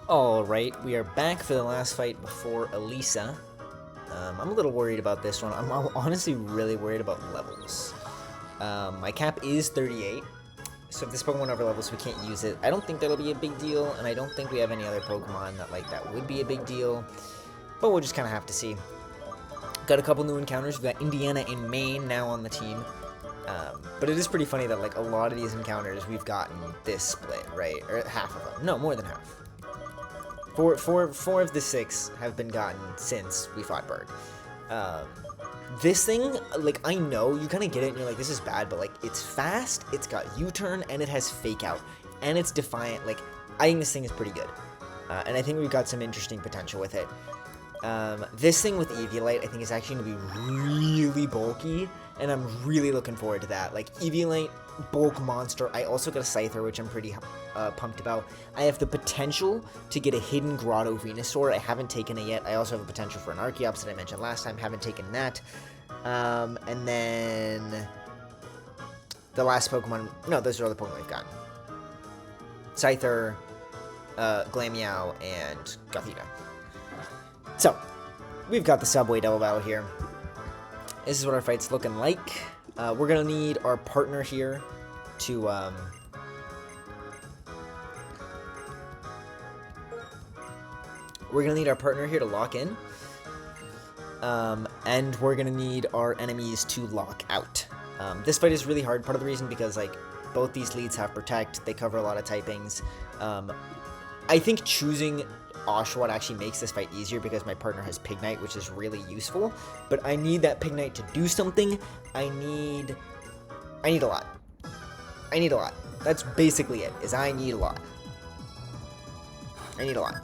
Alright, we are back for the last fight before Elesa. I'm a little worried about this one. I'm honestly really worried about levels. My cap is 38, so if this Pokemon over levels, we can't use it. I don't think that'll be a big deal, and I don't think we have any other Pokemon that would be a big deal, but we'll just kind of have to see. Got a couple new encounters. We've got Indiana and Maine now on the team. But it is pretty funny that a lot of these encounters we've gotten this split, right? Or half of them. No, more than half. Four of the 6 have been gotten since we fought Berg. This thing, I know you kind of get it and you're like, this is bad, but it's fast, it's got U-turn, and it has fake out, and it's defiant. I think this thing is pretty good, and I think we've got some interesting potential with it. This thing with Eviolite, I think, is actually going to be really bulky, and I'm really looking forward to that. Eviolite, bulk monster. I also got a Scyther, which I'm pretty pumped about. I have the potential to get a hidden Grotto Venusaur. I haven't taken it yet. I also have a potential for an Archeops that I mentioned last time. Haven't taken that. And then the last Pokemon. No, those are all the Pokemon we've gotten. Scyther, Glameow, and Gothita. So, we've got the Subway Double Battle here. This is what our fight's looking like. We're going to need our partner here to... we're going to need our partner here to lock in. And we're going to need our enemies to lock out. This fight is really hard. Part of the reason because, both these leads have Protect. They cover a lot of typings. I think choosing Oshawott actually makes this fight easier because my partner has Pignite, which is really useful. But I need that Pignite to do something. I need a lot. I need a lot. That's basically it, is I need a lot. I need a lot.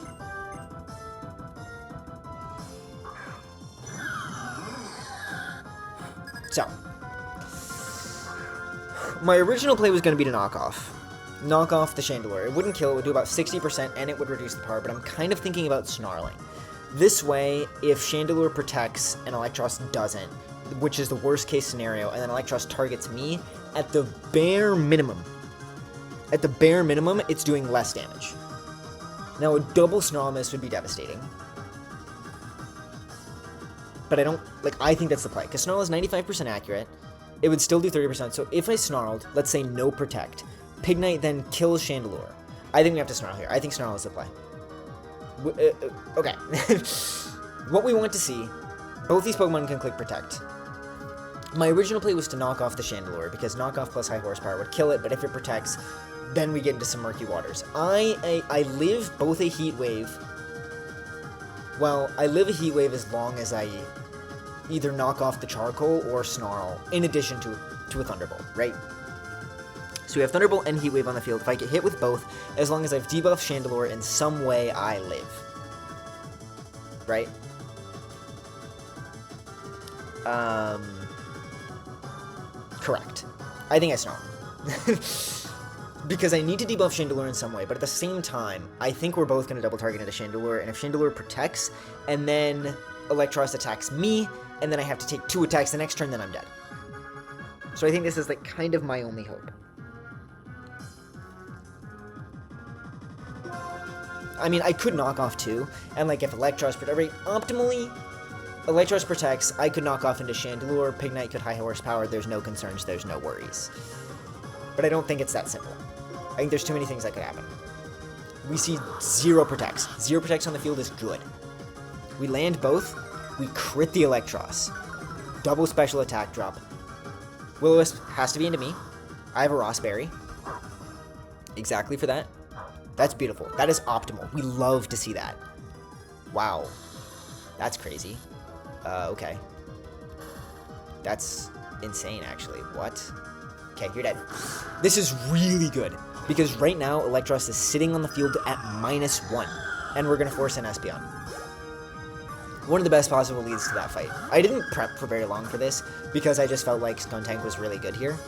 So, my original play was going to be to knock off the Chandelure. It wouldn't kill, it would do about 60%, and it would reduce the power, but I'm kind of thinking about snarling. This way, if Chandelure protects and Electros doesn't, which is the worst case scenario, and then Electros targets me, at the bare minimum, it's doing less damage. Now, a double Snarl Miss would be devastating. But I think that's the play, because Snarl is 95% accurate. It would still do 30%, so if I Snarled, let's say no Protect, Pignite then kills Chandelure. I think we have to Snarl here. I think Snarl is the play. Okay. What we want to see, both these Pokemon can click Protect. My original play was to knock off the Chandelure, because knock off plus high horsepower would kill it, but if it protects, then we get into some murky waters. I live both a Heat Wave. Well, I live a Heat Wave as long as I either knock off the Charcoal or Snarl, in addition to a Thunderbolt, right? So we have Thunderbolt and Heat Wave on the field. If I get hit with both, as long as I've debuffed Chandelure in some way, I live. Right? Correct. I think I Snarl. Because I need to debuff Chandelure in some way, but at the same time, I think we're both going to double target into Chandelure, and if Chandelure protects, and then Electros attacks me, and then I have to take 2 attacks the next turn, then I'm dead. So I think this is, kind of my only hope. I mean, I could knock off 2, and if Electros protects, optimally, Electros protects, I could knock off into Chandelure, Pignite could high horsepower, there's no concerns, there's no worries. But I don't think it's that simple. I think there's too many things that could happen. We see 0 protects. 0 protects on the field is good. We land both, we crit the Electros. Double special attack drop. Will-O-Wisp has to be into me. I have a Rossberry. Exactly for that. That's beautiful. That is optimal. We love to see that. Wow. That's crazy. Okay. That's insane, actually. What? Okay, you're dead. This is really good, because right now, Electros is sitting on the field at -1, and we're going to force an Espeon. One of the best possible leads to that fight. I didn't prep for very long for this, because I just felt like Skuntank was really good here,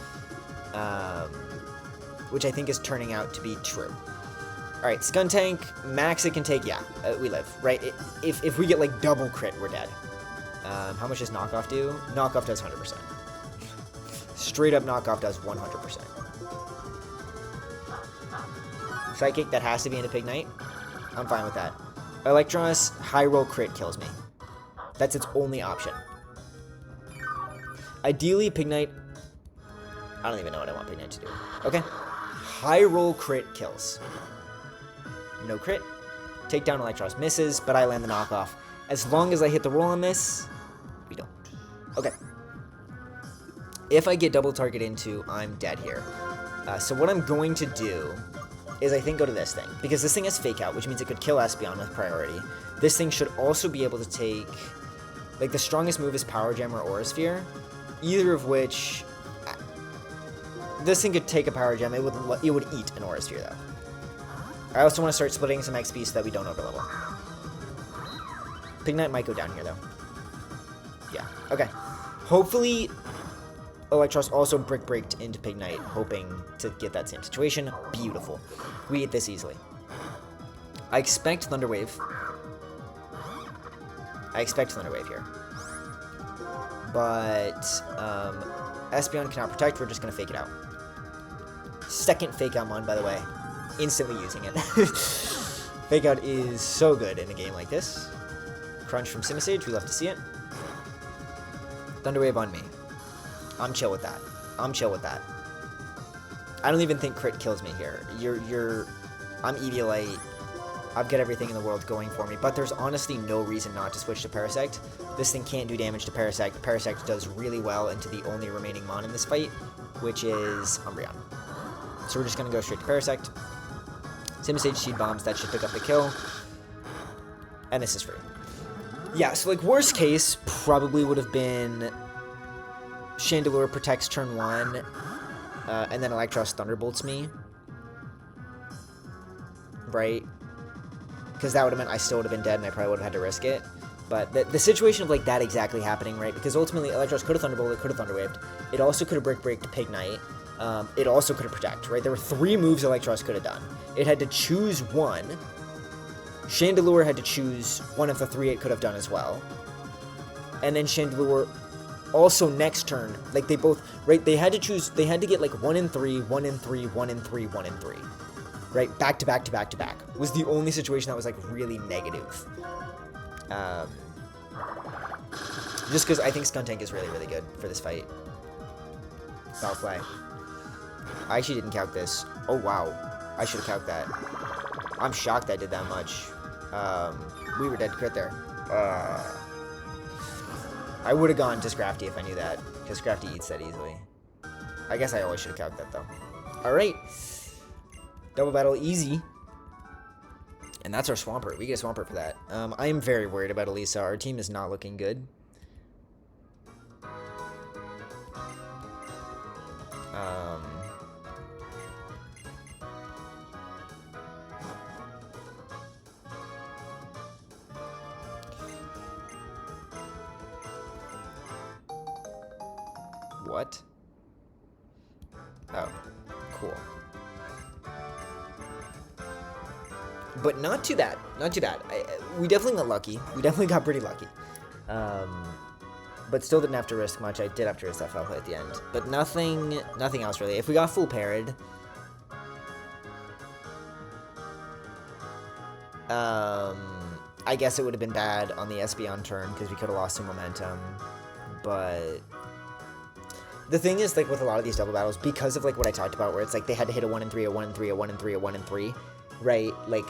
which I think is turning out to be true. Alright, Skuntank, max it can take, yeah, we live, right? If we get, double crit, we're dead. How much does Knockoff do? Knockoff does 100%. Straight up Knockoff does 100%. Psychic, that has to be into Pignite. I'm fine with that. Electros, high roll crit kills me. That's its only option. Ideally, Pignite... I don't even know what I want Pignite to do. Okay. High roll crit kills. No crit. Takedown Electros misses, but I land the knockoff. As long as I hit the roll on this, we don't. Okay. If I get double target into, I'm dead here. So what I'm going to do is I think go to this thing. Because this thing has Fake Out, which means it could kill Espeon with priority. This thing should also be able to take... Like, the strongest move is Power Gem or Aura Sphere. Either of which... This thing could take a Power Gem. It would eat an Aura Sphere, though. I also want to start splitting some XP so that we don't overlevel. Pignite might go down here, though. Yeah, okay. Hopefully... Electros also brick-breaked into Pignite, hoping to get that same situation. Beautiful. We eat this easily. I expect Thunder Wave. Here. But, Espeon cannot protect, we're just gonna fake it out. Second Fake Out Mon, by the way. Instantly using it. Fake Out is so good in a game like this. Crunch from Simisage, we love to see it. Thunder Wave on me. I'm chill with that. I don't even think crit kills me here. I'm Eviolite. I've got everything in the world going for me, but there's honestly no reason not to switch to Parasect. This thing can't do damage to Parasect. Parasect does really well into the only remaining Mon in this fight, which is Umbreon. So we're just gonna go straight to Parasect. Simisage Seed Bombs, that should pick up the kill. And this is free. Yeah, so like worst case probably would have been Chandelure protects turn 1, and then Electros Thunderbolts me. Right? Because that would have meant I still would have been dead and I probably would have had to risk it. But the situation of like that exactly happening, right? Because ultimately Electros could have Thunderbolted, could have Thunderwaved. It also could have Brick-Breaked Pignite. It also could have Protect, right? There were 3 moves Electros could have done. It had to choose one. Chandelure had to choose one of the 3 it could have done as well. And then Chandelure... Also, next turn, like, they both, right, they had to choose, they had to get, like, 1 in 3, 1 in 3, 1 in 3, 1 in 3. Right? Back to back to back to back. Was the only situation that was, like, really negative. Just because I think Skuntank is really, really good for this fight. Foul Play. I actually didn't calc this. Oh, wow. I should have calced that. I'm shocked I did that much. We were dead to crit there. I would have gone to Scrafty if I knew that, because Scrafty eats that easily. I guess I always should have calced that, though. Alright. Double battle easy. And that's our Swampert. We get a Swampert for that. I am very worried about Elesa. Our team is not looking good. What? Oh, cool. But not too bad. Not too bad. We definitely got lucky. We definitely got pretty lucky. But still didn't have to risk much. I did have to risk that foul play at the end. But nothing else really. If we got full parried, I guess it would have been bad on the Espeon turn because we could have lost some momentum. But the thing is, like, with a lot of these double battles, because of, like, what I talked about, where it's, like, they had to hit a 1 in 3, a 1 in 3, a 1 in 3, a 1 in 3, right? Like,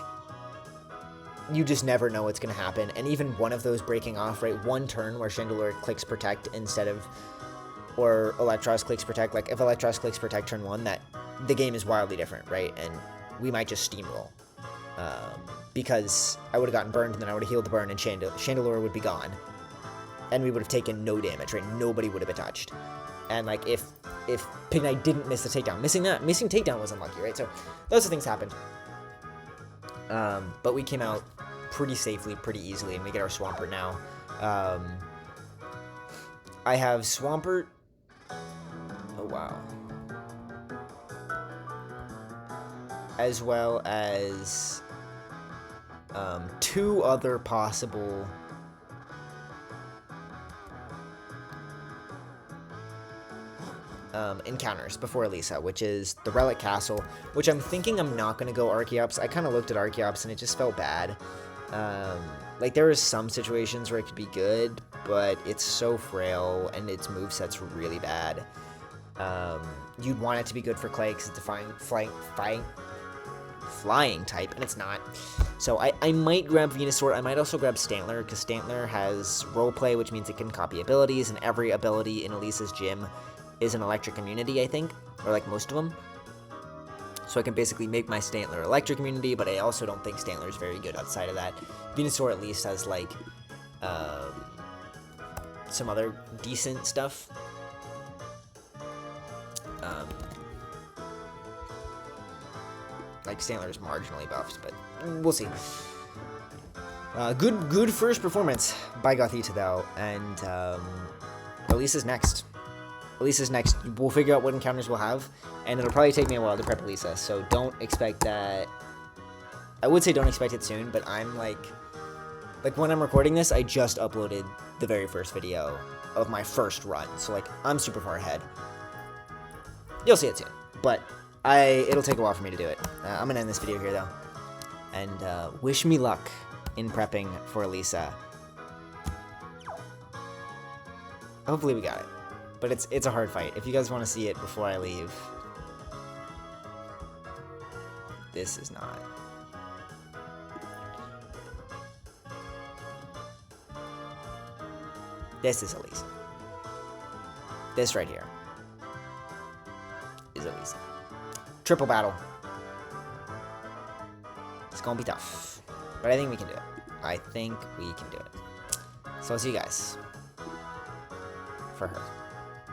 you just never know what's going to happen. And even one of those breaking off, right? One turn where Chandelure clicks Protect instead of, or Electros clicks Protect. Like, if Electros clicks Protect turn 1, that, the game is wildly different, right? And we might just steamroll. Because I would have gotten burned, and then I would have healed the burn, and Chandelure would be gone. And we would have taken no damage, right? Nobody would have been touched. And, like, if Pignite didn't miss the takedown, missing takedown was unlucky, right? So, those are things happened. But we came out pretty safely, pretty easily, and we get our Swampert now. I have Swampert. Oh, wow. As well as 2 other possible... encounters before Elesa, which is the Relic Castle, which I'm thinking I'm not going to go Archeops. I kind of looked at Archeops and it just felt bad. Like, there was some situations where it could be good, but it's so frail and its moveset's really bad. You'd want it to be good for Clay because it's a flying type, and it's not. So I might grab Venusaur. I might also grab Stantler, because Stantler has roleplay, which means it can copy abilities, and every ability in Elisa's gym is an electric immunity, I think, or like most of them. So I can basically make my Stantler electric immunity, but I also don't think Stantler is very good outside of that. Venusaur at least has like some other decent stuff. Like Stantler is marginally buffed, but we'll see. Good first performance by Gothita though, and Elisa's next. Elisa's next. We'll figure out what encounters we'll have, and it'll probably take me a while to prep Elesa, so don't expect that. I would say don't expect it soon, but I'm like when I'm recording this, I just uploaded the very first video of my first run, so like I'm super far ahead. You'll see it soon, but it'll take a while for me to do it. I'm gonna end this video here though, and wish me luck in prepping for Elesa. Hopefully we got it. But it's a hard fight. If you guys want to see it before I leave, this is not. This is Elesa. This right here is Elesa. Triple battle. It's gonna be tough, but I think we can do it. I think we can do it. So I'll see you guys for her.